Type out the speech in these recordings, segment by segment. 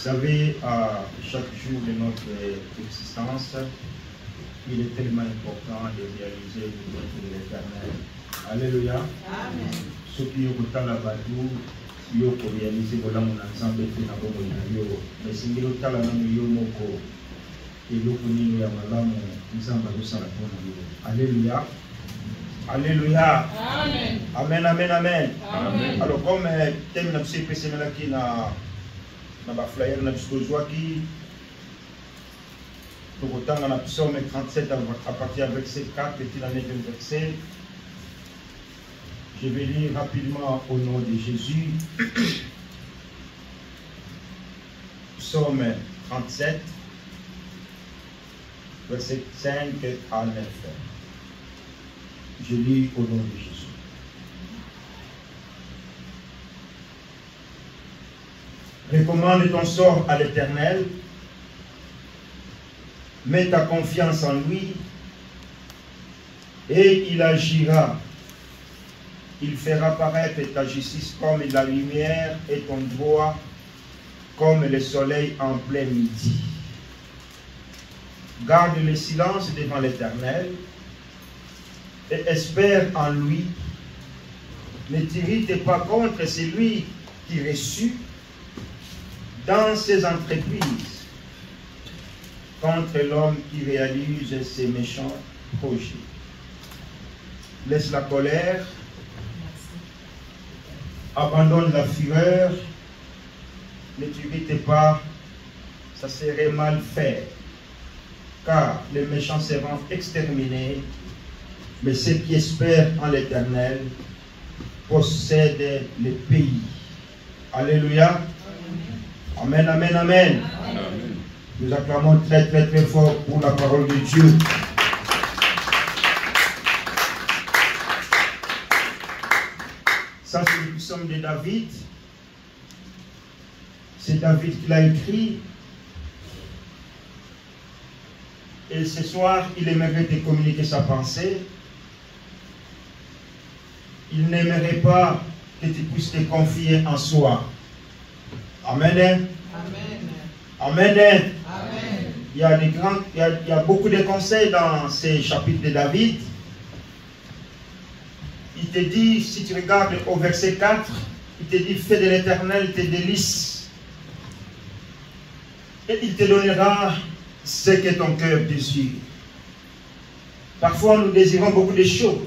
savez, à chaque jour de notre existence, il est tellement important de réaliser le œuvre de l'Éternel. Alléluia. Amen. Ce qui est autant la badou, il faut réaliser que l'homme ensemble est dans le monde. Mais si nous avons la même chose, et nous avons la même chose, alléluia. Alléluia. Amen. Amen, amen, amen. Amen. Alors, comme thème n'a pas été précisé dans la flyer, nous avons qui nous avons dans la psaume 37 à partir du verset 4 et l'année du verset. Je vais lire rapidement au nom de Jésus. Psaume 37, verset 5 à 9. Je lis au nom de Jésus. Recommande ton sort à l'Éternel. Mets ta confiance en lui et il agira. Il fera paraître ta justice comme la lumière et ton droit comme le soleil en plein midi. Garde le silence devant l'Éternel et espère en lui. Ne t'irrite pas contre celui qui reçut dans ses entreprises, contre l'homme qui réalise ses méchants projets. Laisse la colère, abandonne la fureur, ne t'irrite pas, ça serait mal fait, car les méchants seront exterminés, mais ceux qui espèrent en l'Éternel possèdent le pays. Alléluia. Amen, amen, amen. Amen. Nous acclamons très, très, très fort pour la parole de Dieu. Ça, c'est le psaume de David. C'est David qui l'a écrit. Et ce soir, il aimerait te communiquer sa pensée. Il n'aimerait pas que tu puisses te confier en soi. Amen. Amen. Amen. Amen. Il y a beaucoup de conseils dans ces chapitres de David. Il te dit, si tu regardes au verset 4, il te dit, fais de l'Éternel tes délices. Et il te donnera ce que ton cœur désire. Parfois, nous désirons beaucoup de choses.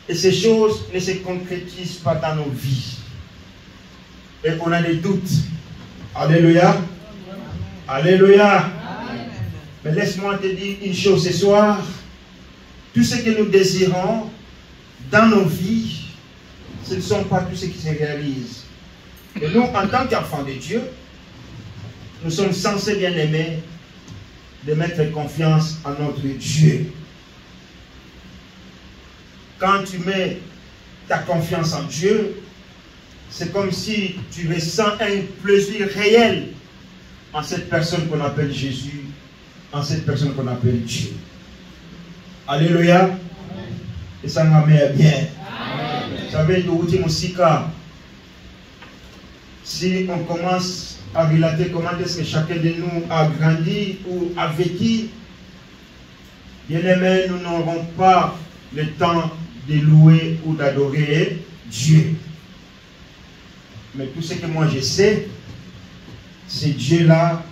Et ces choses ne se concrétisent pas dans nos vies. Et on a des doutes. Alléluia. Amen. Alléluia. Amen. Mais laisse-moi te dire une chose ce soir. Tout ce que nous désirons dans nos vies, ce ne sont pas tout ce qui se réalise. Et nous, en tant qu'enfants de Dieu, nous sommes censés, bien aimés, de mettre confiance en notre Dieu. Quand tu mets ta confiance en Dieu, c'est comme si tu ressens un plaisir réel en cette personne qu'on appelle Jésus, en cette personne qu'on appelle Dieu. Alléluia. Amen. Et ça m'amène bien. Amen. Vous savez, si on commence à relater comment est-ce que chacun de nous a grandi ou a vécu, bien aimé, nous n'aurons pas le temps de louer ou d'adorer Dieu. Mais tout ce que moi je sais, c'est Dieu-là,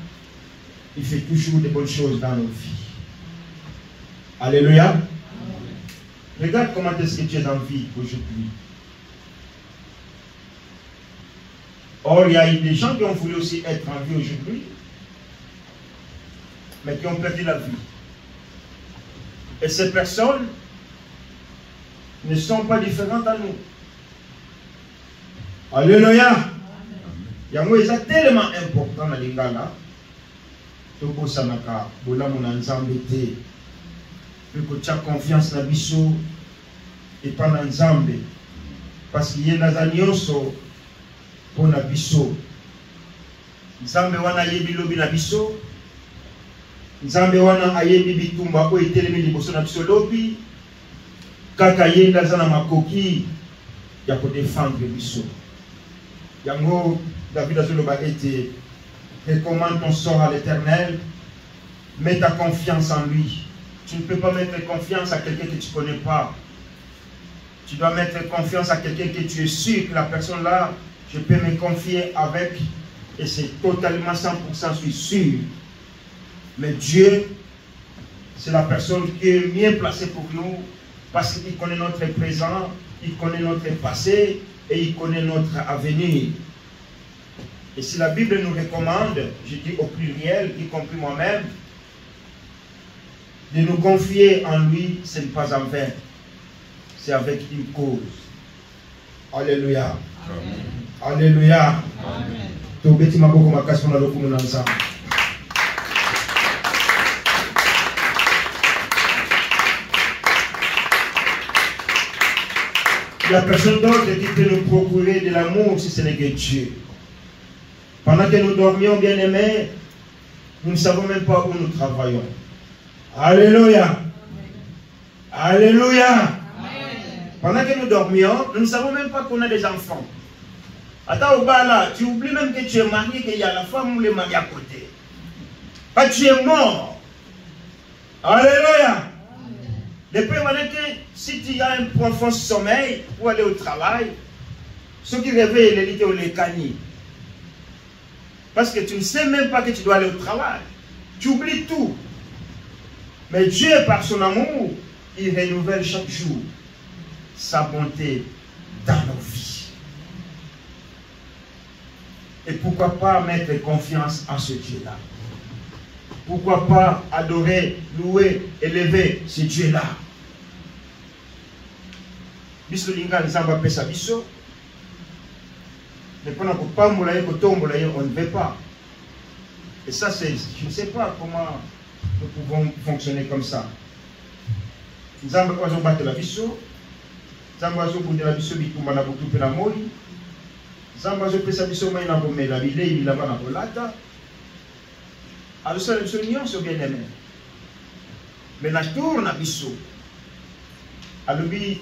il fait toujours de bonnes choses dans nos vies. Alléluia. Amen. Regarde comment est-ce que tu es en vie aujourd'hui. Or, il y a eu des gens qui ont voulu aussi être en vie aujourd'hui, mais qui ont perdu la vie. Et ces personnes ne sont pas différentes à nous. Alléluia. Il y a un tellement important dans les gars là. Toko sanaka, bola mon nzambete. Que tu as confiance dans biso et pas dans nzambe. Parce qu'il y a des agneaux pour na biso. Nzambe wana yebi lobi na biso. Nzambe wana ayebi bitumba ko etelemi liboso na biso lobi. Kaka yenda zana makoki ya ko défendre biso. Yango David a dit recommande ton sort à l'Éternel, mets ta confiance en lui. Tu ne peux pas mettre confiance à quelqu'un que tu ne connais pas. Tu dois mettre confiance à quelqu'un que tu es sûr que la personne là, je peux me confier avec, et c'est totalement 100%, je suis sûr. Mais Dieu, c'est la personne qui est mieux placée pour nous, parce qu'il connaît notre présent, il connaît notre passé, et il connaît notre avenir. Et si la Bible nous recommande, je dis au pluriel, y compris moi-même, de nous confier en lui, ce n'est pas en vain. C'est avec une cause. Alléluia. Amen. Alléluia. Amen. Il n'y a personne d'autre qui peut nous procurer de l'amour si ce n'est que Dieu. Pendant que nous dormions, bien-aimés, nous ne savons même pas où nous travaillons. Alléluia. Alléluia. Pendant que nous dormions, nous ne savons même pas qu'on a des enfants. Attends, au bas là, tu oublies même que tu es marié, qu'il y a la femme ou le mari à côté. Pas tu es mort. Alléluia. Depuis maintenant que si tu as un profond sommeil pour aller au travail, ceux qui réveillent les lits ou les canis. Parce que tu ne sais même pas que tu dois aller au travail. Tu oublies tout. Mais Dieu, par son amour, il renouvelle chaque jour sa bonté dans nos vies. Et pourquoi pas mettre confiance en ce Dieu-là? Pourquoi pas adorer, louer, élever ce Dieu-là? Biso linga nzamba pesa biso. Mais pendant qu'on parle, on ne veut pas. Et ça, c'est, je ne sais pas comment nous pouvons fonctionner comme ça. Nzamba ozo battre la biso. Nzamba ozo bunda la biso bitumba na butupe na moi. Nzamba ozo pesa biso mai na bomela bilei bilaba na bolata. Alors ça, nous sommes bien aimés. Mais na tour na biso. Alobi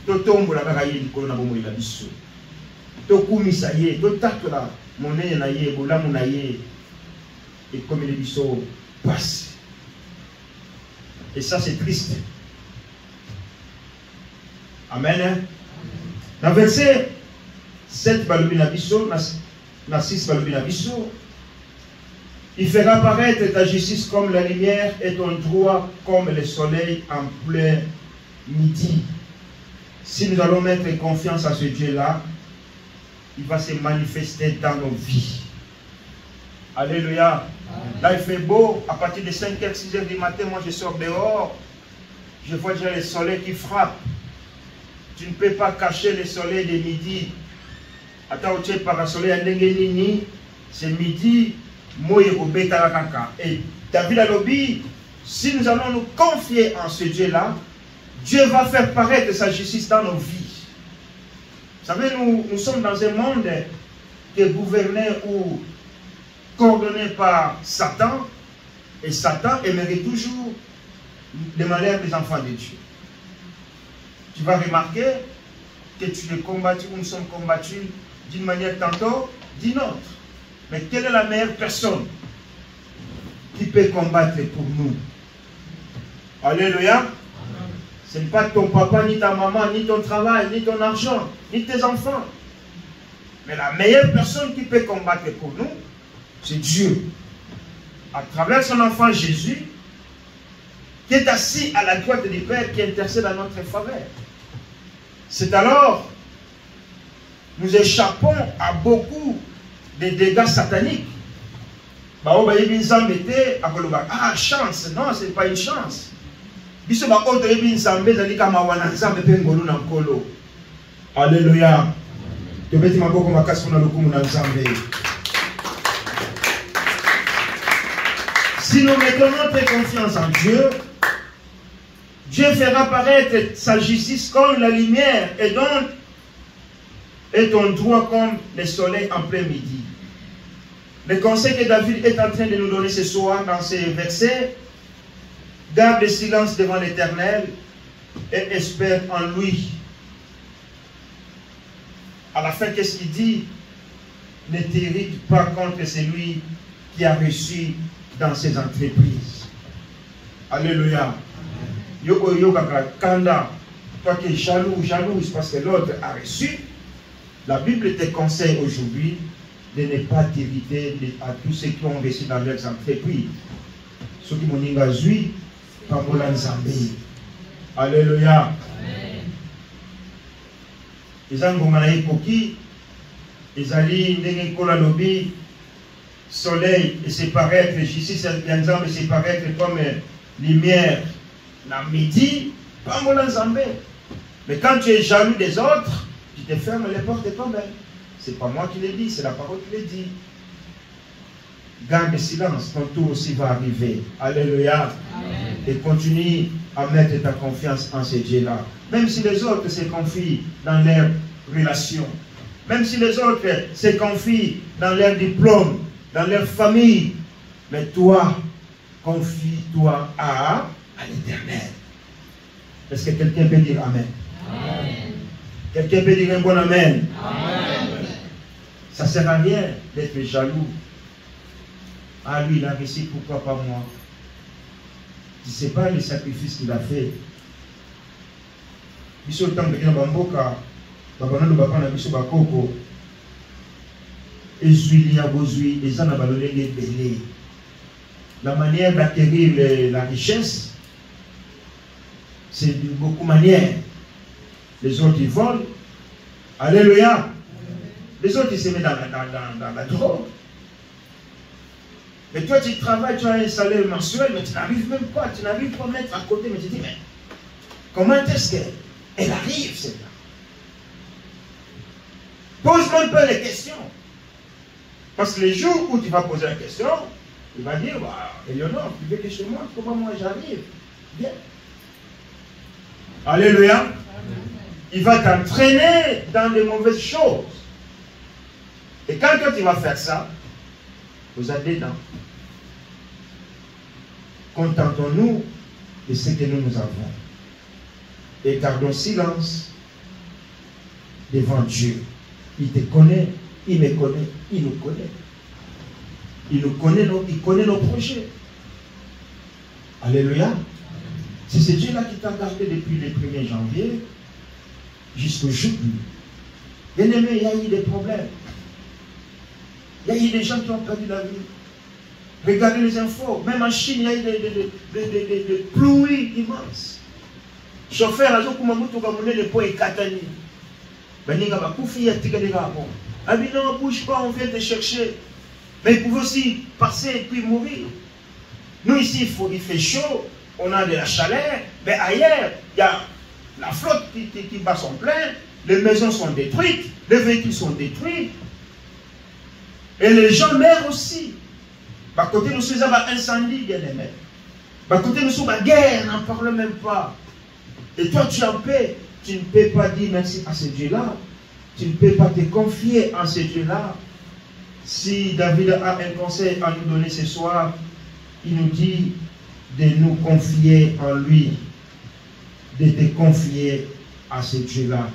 totombola kaka ye likolo na bomoi la biso. Tokumisa ye, totatola monene na ye, bolamu na ye. Et comme les biso passent. Et ça c'est triste. Amen. Dans verset 7 balobi na biso, na 6 balobi na biso. Il fera paraître ta justice comme la lumière et ton droit comme le soleil en plein midi. Si nous allons mettre confiance à ce Dieu-là, il va se manifester dans nos vies. Alléluia. Là, il fait beau. À partir de 5h, 6h du matin, moi, je sors dehors. Je vois déjà le soleil qui frappe. Tu ne peux pas cacher le soleil de midi. Attends, tu es par le soleil à Ndengenini. C'est midi. Et David a dit, si nous allons nous confier en ce Dieu-là, Dieu va faire paraître sa justice dans nos vies. Vous savez, nous sommes dans un monde qui est gouverné ou coordonné par Satan. Et Satan aimerait toujours les malheurs des enfants de Dieu. Tu vas remarquer que tu es combattu ou nous sommes combattus d'une manière tantôt, d'une autre. Mais quelle est la meilleure personne qui peut combattre pour nous? Alléluia. Ce n'est pas ton papa, ni ta maman, ni ton travail, ni ton argent, ni tes enfants. Mais la meilleure personne qui peut combattre pour nous, c'est Dieu. À travers son enfant Jésus, qui est assis à la droite du Père, qui intercède à notre faveur. C'est alors, nous échappons à beaucoup des dégâts sataniques. Ah, chance. Non, ce n'est pas une chance. Alléluia. Si nous mettons notre confiance en Dieu, Dieu fera paraître sa justice comme la lumière et ton droit comme le soleil en plein midi. Le conseil que David est en train de nous donner ce soir dans ces versets, garde le silence devant l'Éternel et espère en lui. À la fin, qu'est-ce qu'il dit? Ne t'irrite pas contre celui qui a reçu dans ses entreprises. Alléluia. Toi qui es jalouse parce que l'autre a reçu, la Bible te conseille aujourd'hui de ne pas t'irriter à tous ceux qui ont reçu dans leurs entreprises. Ceux qui m'ont dit Alléluia. Les Angomanaï Koki, les Ali, les Kolalobi, soleil et c'est paraître, ici c'est l'exemple, c'est paraître comme lumière dans midi, pas mon ensemble. Mais quand tu es jaloux des autres, tu te fermes les portes toi-même. C'est pas moi qui l'ai dit, c'est la parole qui l'ai dit. Garde le silence, ton tour aussi va arriver. Alléluia. Amen. Et continue à mettre ta confiance en ce Dieu-là. Même si les autres se confient dans leurs relations, même si les autres se confient dans leurs diplômes, dans leur famille, mais toi, confie-toi à l'Éternel. Est-ce que quelqu'un peut dire Amen? Amen. Quelqu'un peut dire un bon Amen? Amen. Ça ne sert à rien d'être jaloux. Ah, lui, il a réussi, pourquoi pas moi? Tu ne sais pas le sacrifice qu'il a fait. Biso temps de Bamboka, Babana de Bapana, Biso Bakoko, Ezuilia Bozui, et ça n'a pas donné les belés. La manière d'acquérir la richesse, c'est de beaucoup de manières. Les autres, ils volent. Alléluia. Les autres, ils se mettent dans la drogue. Mais toi, tu travailles, tu as un salaire mensuel, mais tu n'arrives même pas, tu n'arrives pas à mettre à côté. Mais tu dis, mais comment est-ce qu'elle arrive, celle-là? Pose même pas les questions. Parce que les jours où tu vas poser la question, il va dire, bah, Eleonore, tu veux que je te montre comment moi j'arrive? Viens. Alléluia. Amen. Il va t'entraîner dans de mauvaises choses. Et quand toi tu vas faire ça, vous êtes dedans. Contentons-nous de ce que nous avons. Et gardons silence devant Dieu. Il te connaît, il me connaît, il nous connaît. Il nous connaît, il connaît nos projets. Alléluia. C'est ce Dieu-là qui t'a gardé depuis le 1er janvier jusqu'aujourd'hui. Bien aimé, il y a eu des problèmes. Il y a eu des gens qui ont perdu la vie. Regardez les infos. Même en Chine, il y a eu des pluies immenses. Chauffeur, là, je suis le point Katani. Ah oui, non, bouge pas, on vient te chercher. Mais ils pouvaient aussi passer et puis mourir. Nous, ici, il fait chaud, on a de la chaleur, mais ailleurs, il y a la flotte qui bat son plein, les maisons sont détruites, les véhicules sont détruits. Et les gens meurent aussi. Bah, côté nous sommes un incendie, bien aimé. Bah, côté nous sommes en guerre, n'en parle même pas. Et toi, tu es en paix. Tu ne peux pas dire merci à ce Dieu-là. Tu ne peux pas te confier en ce Dieu-là. Si David a un conseil à nous donner ce soir, il nous dit de nous confier en lui, de te confier à ce Dieu-là.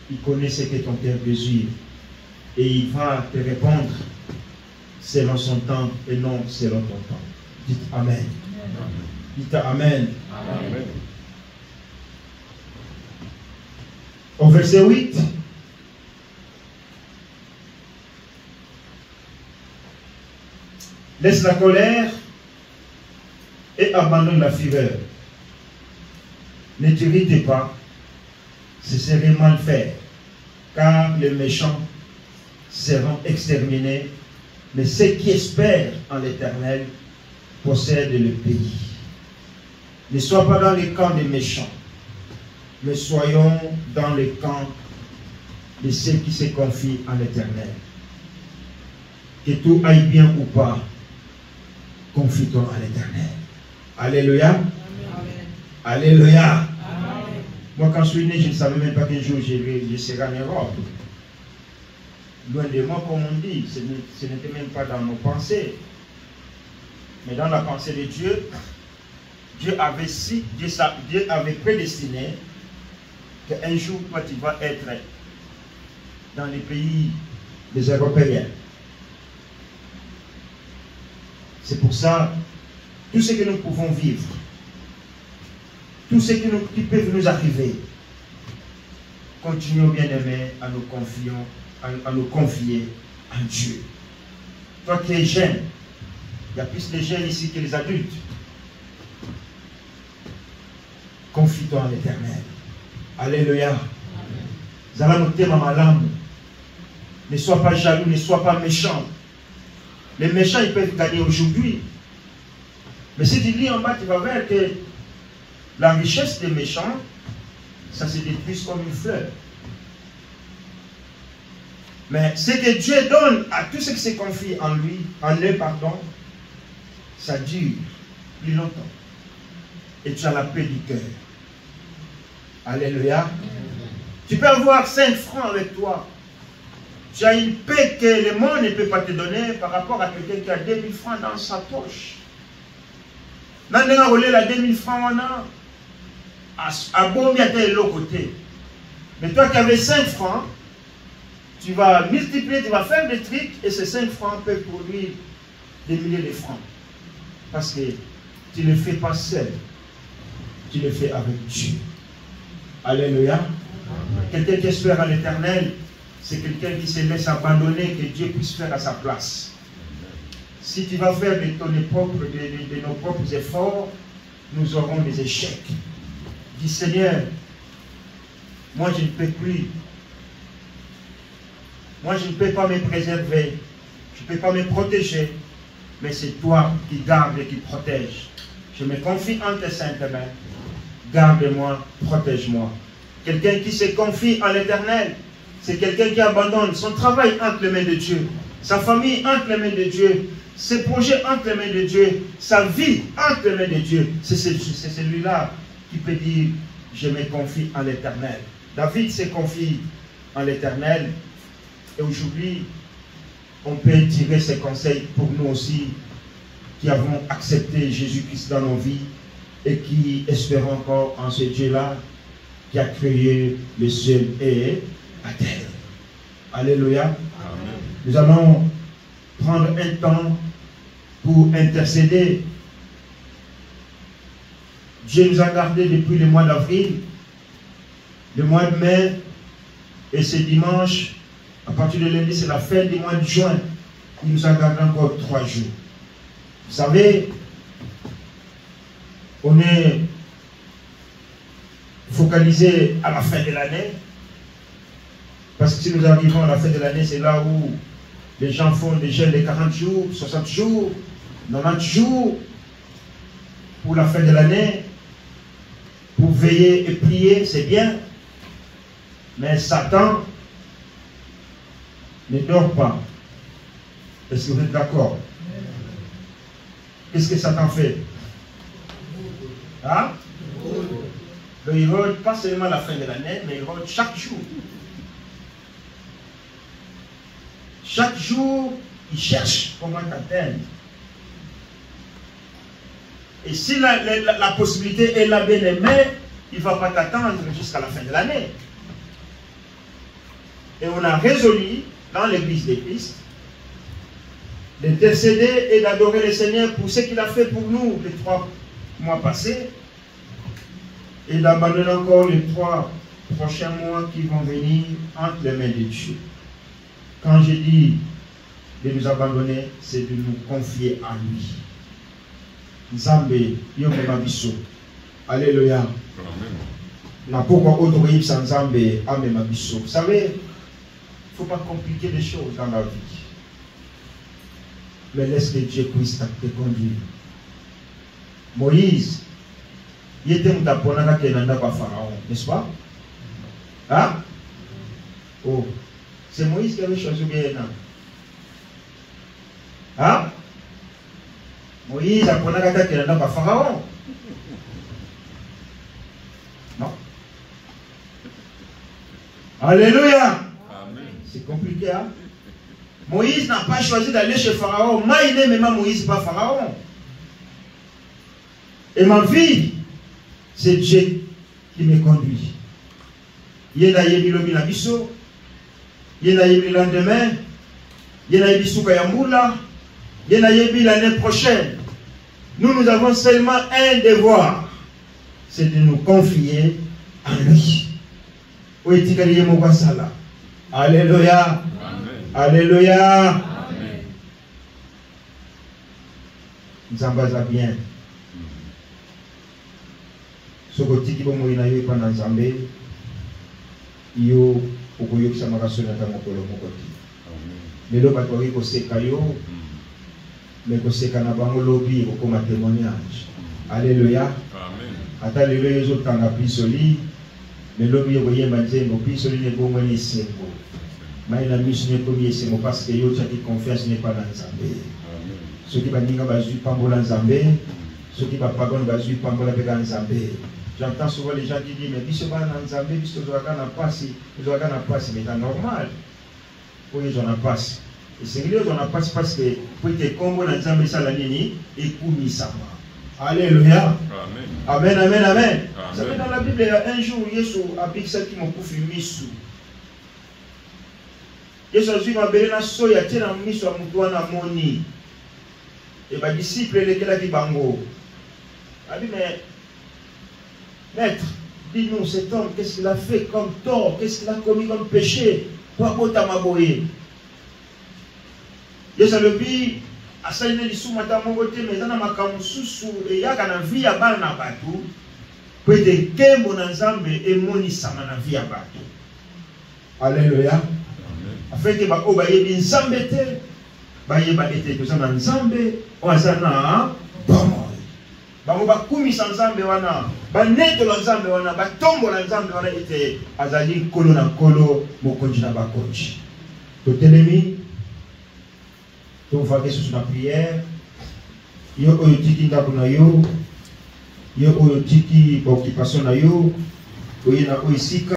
Il connaît ce que ton cœur désire. Et il va te répondre selon son temps et non selon ton temps. Dites Amen. Dites Amen. Amen. Au verset 8. Laisse la colère et abandonne la fureur. Ne t'irrite pas, ce serait mal faire, car les méchants seront exterminés, mais ceux qui espèrent en l'Éternel possèdent le pays. Ne sois pas dans les camps des méchants, mais soyons dans les camps de ceux qui se confient en l'Éternel. Que tout aille bien ou pas, confie-toi à l'Éternel. Alléluia. Amen. Alléluia. Amen. Moi, quand je suis né, je ne savais même pas qu'un jour je serai en Europe. Loin de moi, comme on dit, ce n'était même pas dans nos pensées. Mais dans la pensée de Dieu, Dieu avait prédestiné qu'un jour, toi, tu vas être dans les pays des Européens. C'est pour ça, tout ce que nous pouvons vivre, tout ce qui peut nous arriver, continuons bien aimés à nous confier en Dieu. Toi qui es jeune, il y a plus de jeunes ici que les adultes. Confie-toi en l'Éternel. Alléluia. Ne sois pas jaloux, ne sois pas méchant. Les méchants, ils peuvent gagner aujourd'hui. Mais si tu lis en bas, tu vas voir que la richesse des méchants, ça se détruit comme une fleur. Mais ce que Dieu donne à tout ce qui se confie en lui, ça dure plus longtemps. Et tu as la paix du cœur. Alléluia. Tu peux avoir 5 francs avec toi. Tu as une paix que le monde ne peut pas te donner par rapport à quelqu'un qui a 2000 francs dans sa poche. Dans le relais, la 2000 francs, on a à bon bien de l'autre côté. Mais toi qui avais 5 francs, tu vas multiplier, tu vas faire des trucs et ces 5 francs peuvent produire des milliers de francs. Parce que tu ne le fais pas seul, tu le fais avec Dieu. Alléluia. Quelqu'un qui espère à l'Éternel, c'est quelqu'un qui se laisse abandonner, que Dieu puisse faire à sa place. Si tu vas faire de nos propres efforts, nous aurons des échecs. Dis Seigneur, moi je ne peux plus. Moi je ne peux pas me préserver. Je ne peux pas me protéger. Mais c'est toi qui gardes et qui protège. Je me confie en tes saintes mains. Garde-moi, protège-moi. Quelqu'un qui se confie en l'Éternel, c'est quelqu'un qui abandonne son travail entre les mains de Dieu, sa famille entre les mains de Dieu, ses projets entre les mains de Dieu, sa vie entre les mains de Dieu. C'est celui-là qui peut dire, je me confie en l'Éternel. David se confie en l'Éternel. Et aujourd'hui, on peut tirer ces conseils pour nous aussi, qui avons accepté Jésus-Christ dans nos vies et qui espérons encore en ce Dieu-là qui a créé le ciel et la terre. Alléluia. Amen. Nous allons prendre un temps pour intercéder. Dieu nous a gardés depuis le mois d'avril, le mois de mai, et ce dimanche, à partir de lundi, c'est la fin du mois de juin. Il nous a gardés encore 3 jours. Vous savez, on est focalisé à la fin de l'année. Parce que si nous arrivons à la fin de l'année, c'est là où les gens font des jeûnes de 40 jours, 60 jours, 90 jours pour la fin de l'année. Pour veiller et prier, c'est bien. Mais Satan ne dort pas. Est-ce que vous êtes d'accord? Qu'est-ce que Satan fait? Hein? Il rôde pas seulement à la fin de l'année, mais il rôde chaque jour. Chaque jour, il cherche comment t'atteindre. Et si la possibilité est là, bien aimé, il ne va pas t'attendre jusqu'à la fin de l'année. Et on a résolu, dans l'église des Christ, d'intercéder et d'adorer le Seigneur pour ce qu'il a fait pour nous les 3 mois passés, et d'abandonner encore les 3 prochains mois qui vont venir entre les mains de Dieu. Quand je dis de nous abandonner, c'est de nous confier à lui. Nzambe, yomema biso. Alléluia. Na pourquoi autre sans Nzambe amema biso. Vous savez, il ne faut pas compliquer les choses dans la vie. Mais laisse que Dieu puisse te conduire. Moïse, il était mutaponaka kenanda kwa Pharaon, n'est-ce pas? Hein? Oh, c'est Moïse qui avait choisi bien. Hein? Moïse a ponaka kenanda kwa Pharaon. Non? Alléluia! C'est compliqué, hein? Moïse n'a pas choisi d'aller chez Pharaon. Moi, il n'est même Moïse, pas Pharaon. Et ma vie, c'est Dieu qui me conduit. Il y a des biso, il y a des lendemain, il y a des bisou kayamboula, L'année prochaine, nous avons seulement un devoir, c'est de nous confier en lui. Alléluia. Alléluia. Nous avons bien. Ce côté qui va mourir pendant Nzambé, yo okoyo kisama kasona ta mokolo mokoti. Lelo bato baki koseka yo, mais koseka na bango lobi okoma témoignage. Alléluia. Amen. Ata lelo yezo tanga pisoli, mais lobi okoyemba nzembo pisoli ne bongo ni sembo. Mais la mission ne komi sembo parce que yo taki confiance n'est pas dans Nzambé. Amen. Ceux qui baninga bazui pambola Nzambé, ceux qui bapagon bazui pambola peka Nzambé. J'entends souvent les gens qui disent, mais puisque vous avez un Nzambé, puisque vous avez un passe, mais c'est normal. Oui, ils ont un passe. Et c'est que on a passe parce que pour que Congo dans Nzambé Salanini et Koumisama. Alléluia. Amen, amen, amen. Vous savez, dans la Bible, un jour, Yesu a dit celle qui m'a coupé Misu. Yesu a dit, ma belle, na soya, tiens, na Misu a Moutouana Moni. Et ma disciple, elle est là, Bango. Elle a dit, mais. Maître, dis-nous, cet homme, qu'est-ce qu'il a fait comme tort? Qu'est-ce qu'il a commis comme péché? Pourquoi t'amaboye? Yesu le bi, à ça il est sous ma tamogote, mais dans ma kamususu, et y a qu'un vie à bal na batou, peut être que mon ensemble et mon isama na vie à batou. Alléluia. Afin que ma obaye bin zambete, baye ba ete que ça na nzambe, oazana, bon. Bango bakumisa nzambe wana banetola nzambe wana batombola nzambe wana ete azali nkolo na nkolo mokonzi na bakonzi. Totelemi tovake susu na prière yo oyo tiki ndako na yo yo oyo tiki baoccupation na yo oye na oyo esika